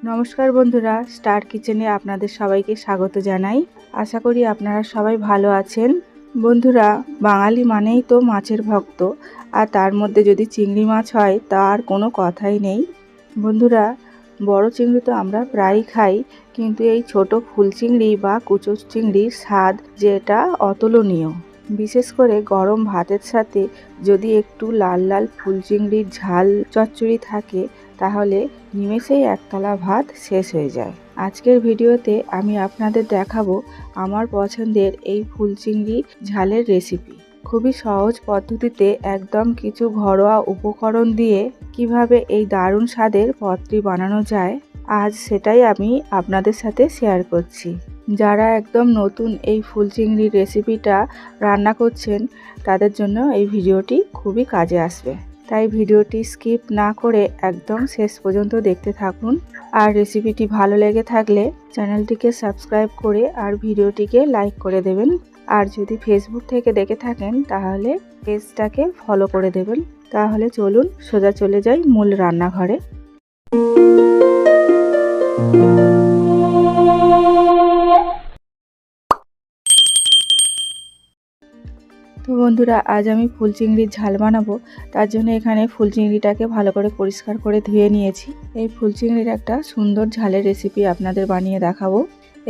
নমস্কার বন্ধুরা, স্টার কিচেনে আপনাদের সবাইকে স্বাগত জানাই। আশা করি আপনারা সবাই ভালো আছেন। বন্ধুরা, বাঙালি মানেই তো মাছের ভক্ত, আর তার মধ্যে যদি চিংড়ি মাছ হয় তার কোনো কথাই নেই। বন্ধুরা, বড় চিংড়ি তো আমরা প্রায়ই খাই, কিন্তু এই ছোট ফুল চিংড়ি বা কুচো চিংড়ির স্বাদ যেটা অতুলনীয়। বিশেষ করে গরম ভাতের সাথে যদি একটু লাল লাল ফুল চিংড়ির ঝাল চচ্চড়ি থাকে, তাহলে নিমেষেই একতলা ভাত শেষ হয়ে যায়। আজকের ভিডিওতে আমি আপনাদের দেখাবো আমার পছন্দের এই ফুল চিংড়ি ঝালের রেসিপি। খুবই সহজ পদ্ধতিতে একদম কিছু ঘরোয়া উপকরণ দিয়ে কিভাবে এই দারুণ স্বাদের পদটি বানানো যায়, আজ সেটাই আমি আপনাদের সাথে শেয়ার করছি। যারা একদম নতুন এই ফুল চিংড়ির রেসিপিটা রান্না করছেন, তাদের জন্য এই ভিডিওটি খুবই কাজে আসবে। তাই ভিডিওটি স্কিপ না করে একদম শেষ পর্যন্ত দেখতে থাকুন। আর রেসিপিটি ভালো লেগে থাকলে চ্যানেলটিকে সাবস্ক্রাইব করে আর ভিডিওটিকে লাইক করে দেবেন। আর যদি ফেসবুক থেকে দেখে থাকেন তাহলে পেজটাকে ফলো করে দেবেন। তাহলে চলুন সোজা চলে যাই মূল রান্নাঘরে। তো বন্ধুরা, আজ আমি ফুল চিংড়ির ঝাল বানাবো। তার জন্য এখানে ফুল চিংড়িটাকে ভালো করে পরিষ্কার করে ধুয়ে নিয়েছি। এই ফুল চিংড়ির একটা সুন্দর ঝালের রেসিপি আপনাদের বানিয়ে দেখাবো।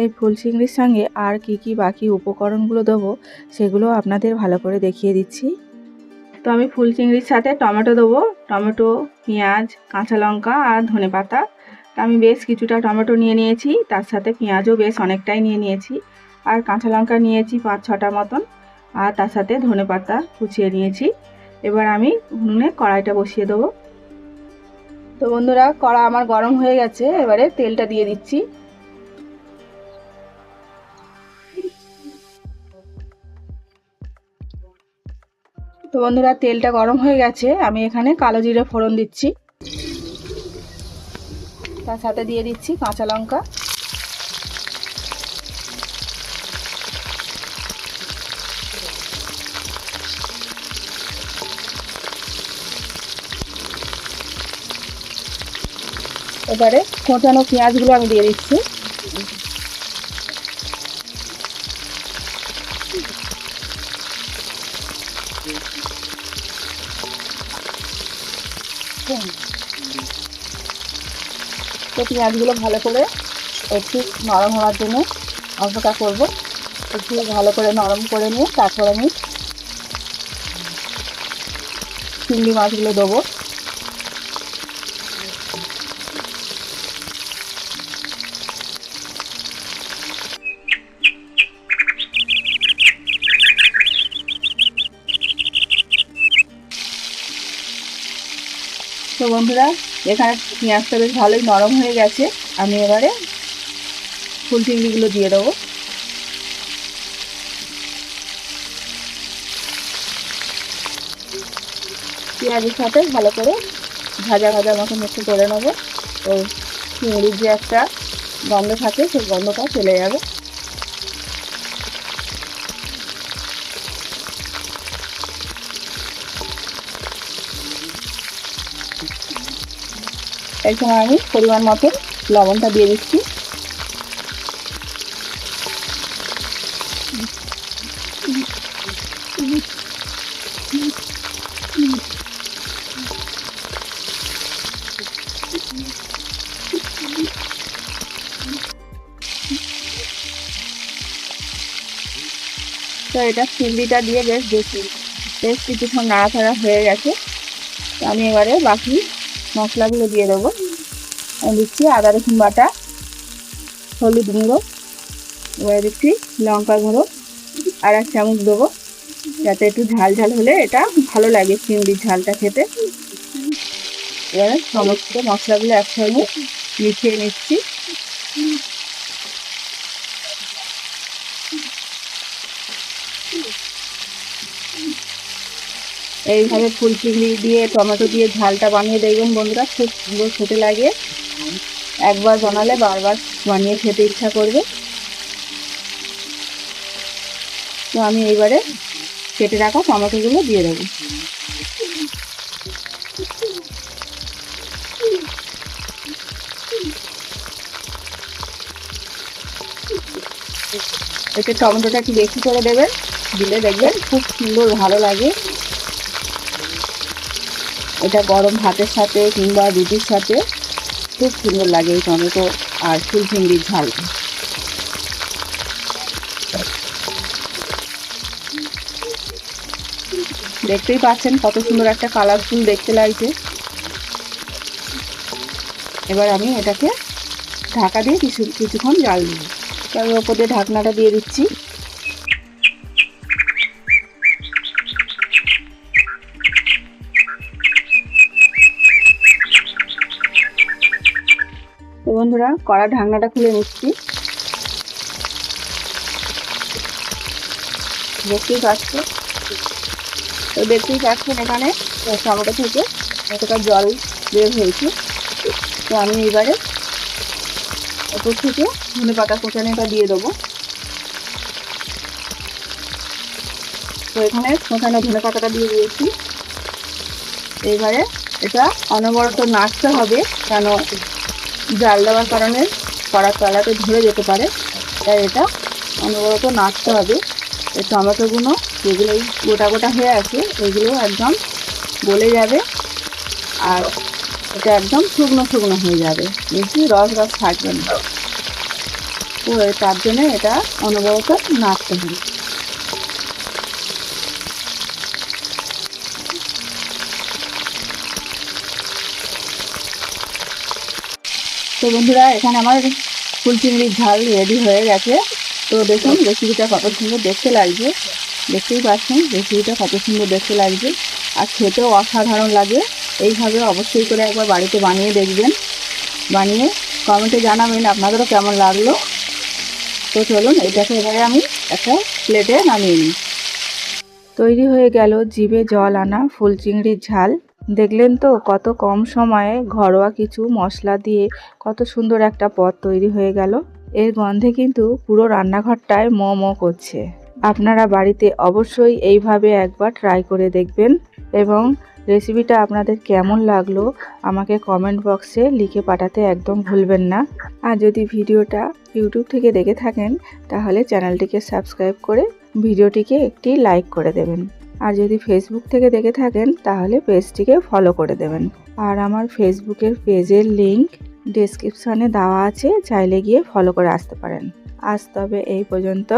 এই ফুল চিংড়ির সঙ্গে আর কি বাকি উপকরণগুলো দেবো সেগুলো আপনাদের ভালো করে দেখিয়ে দিচ্ছি। তো আমি ফুল চিংড়ির সাথে টমেটো দেবো, টমেটো, পেঁয়াজ, কাঁচা লঙ্কা আর ধনেপাতা। তো আমি বেশ কিছুটা টমেটো নিয়ে নিয়েছি, তার সাথে পেঁয়াজও বেশ অনেকটাই নিয়ে নিয়েছি, আর কাঁচা লঙ্কা নিয়েছি 5-6টা মতন, আর তার সাথে ধনেপাতা কুচিয়ে নিয়েছি। এবার আমি উনুনে কড়াইটা বসিয়ে দেবো। তো বন্ধুরা, কড়া আমার গরম হয়ে গেছে, এবারে তেলটা দিয়ে দিচ্ছি। তো বন্ধুরা, তেলটা গরম হয়ে গেছে, আমি এখানে কালো জিরে ফোড়ন দিচ্ছি। তার সাথে দিয়ে দিচ্ছি কাঁচা লঙ্কা, এবারে কোঁচানো পেঁয়াজগুলো আমি দিয়ে দিচ্ছি। তো পেঁয়াজগুলো ভালো করে একটু নরম হওয়ার জন্য অপেক্ষা করব। একটু ভালো করে নরম করে নিয়ে তারপর আমি চিংড়ি মাছগুলো দেবো। তো বন্ধুরা, এখানে পেঁয়াজটা বেশ ভালোই নরম হয়ে গেছে, আমি এবারে ফুল চিংড়িগুলো দিয়ে দেবো। পেঁয়াজের সাথে ভালো করে ভাজা মতন একটু করে নেবো। তো চিংড়ির যে একটা গন্ধ থাকে সেই গন্ধটা চলে যাবে। এই সময় আমি পরিমাণ মতো লবণটা দিয়ে দিচ্ছি। তো এটা চিংড়িটা দিয়ে বেশ কিছুক্ষণ নাড়াচাড়া হয়ে গেছে। তো আমি এবারে বাকি মশলাগুলো দিয়ে দেবো। আমি দিচ্ছি আদা রসুন বাটা, হলুদ গুঁড়ো, এবারে দিচ্ছি লঙ্কা গুঁড়ো, আর 1 চামচ দেবো, যাতে একটু ঝাল হলে এটা ভালো লাগে চিংড়ির ঝালটা খেতে। এবারে সমস্ত মশলাগুলো একসঙ্গে মিশিয়ে নিচ্ছি। এইভাবে ফুল চিংড়ি দিয়ে টমেটো দিয়ে ঝালটা বানিয়ে দেখবেন বন্ধুরা, খুব সুন্দর খেতে লাগে। একবার বানালে বারবার বানিয়ে খেতে ইচ্ছা করবে। তো আমি এইবারে কেটে রাখা টমেটোগুলো দিয়ে দেবো। এতে টমেটোটা একটু বেশি করে দেবেন, দিলে দেখবেন খুব সুন্দর ভালো লাগে। এটা গরম ভাতের সাথে কিংবা রুটির সাথে খুব সুন্দর লাগে এই টমেটো আর ফুল চিংড়ির ঝাল। দেখতেই পাচ্ছেন কত সুন্দর একটা কালারফুল দেখতে লাগছে। এবার আমি এটাকে ঢাকা দিয়ে কিছুক্ষণ জাল দিব। তার ওপর দিয়ে ঢাকনাটা দিয়ে দিচ্ছি। তো বন্ধুরা, কড়া ঢাকনাটা খুলে নিচ্ছি। দেখতেই পাচ্ছেন এখানে টমেটো থেকে কতটা জল বের হয়েছে। তো আমি এবারে ওপর থেকে ধনেপাতা কোচানোটা দিয়ে দেবো। তো এখানে কোচানো ধনেপাতাটা দিয়ে দিয়েছি। এবারে এটা অনবরত নাড়তে হবে, কেন জাল দেওয়ার কারণে কড়ার তলাতে ধরে যেতে পারে, তাই এটা অনবরত নাড়তে হবে। এই টমেটোগুলো যেগুলোই গোটা গোটা হয়ে আছে ওইগুলো একদম গলে যাবে আর এটা একদম শুকনো শুকনো হয়ে যাবে, বেশি রস থাকবে না। তো তার জন্য এটা অনবরত নাড়তে হবে। তো বন্ধুরা, এখানে আমার ফুল চিংড়ির ঝাল রেডি হয়ে গেছে। তো দেখুন রেসিপিটা কত সুন্দর দেখতে লাগছে। দেখতেই পাচ্ছেন রেসিপিটা কত সুন্দর দেখতে লাগছে আর খেতেও অসাধারণ লাগে। এইভাবে অবশ্যই করে একবার বাড়িতে বানিয়ে দেখবেন, বানিয়ে কমেন্টে জানাবেন আপনাদেরও কেমন লাগলো। তো চলুন এটাকে এবারে আমি একটা প্লেটে নামিয়ে নিই। তৈরি হয়ে গেল জিভে জল আনা ফুল চিংড়ির ঝাল। দেখলেন তো কত কম সময়ে ঘরোয়া কিছু মশলা দিয়ে কত সুন্দর একটা পদ তৈরি হয়ে গেল। এর গন্ধে কিন্তু পুরো রান্নাঘরটায় ম ম করছে। আপনারা বাড়িতে অবশ্যই এইভাবে একবার ট্রাই করে দেখবেন এবং রেসিপিটা আপনাদের কেমন লাগলো আমাকে কমেন্ট বক্সে লিখে পাঠাতে একদম ভুলবেন না। আর যদি ভিডিওটা ইউটিউব থেকে দেখে থাকেন তাহলে চ্যানেলটিকে সাবস্ক্রাইব করে ভিডিওটিকে একটি লাইক করে দেবেন। আর যদি ফেসবুক থেকে দেখে থাকেন তাহলে পেজটিকে ফলো করে দেবেন। আর আমার ফেসবুকের পেজের লিংক ডেসক্রিপশনে দেওয়া আছে, চাইলে গিয়ে ফলো করে আসতে পারেন। আজ তবে এই পর্যন্ত,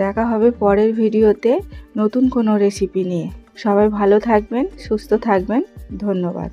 দেখা হবে পরের ভিডিওতে নতুন কোনো রেসিপি নিয়ে। সবাই ভালো থাকবেন, সুস্থ থাকবেন। ধন্যবাদ।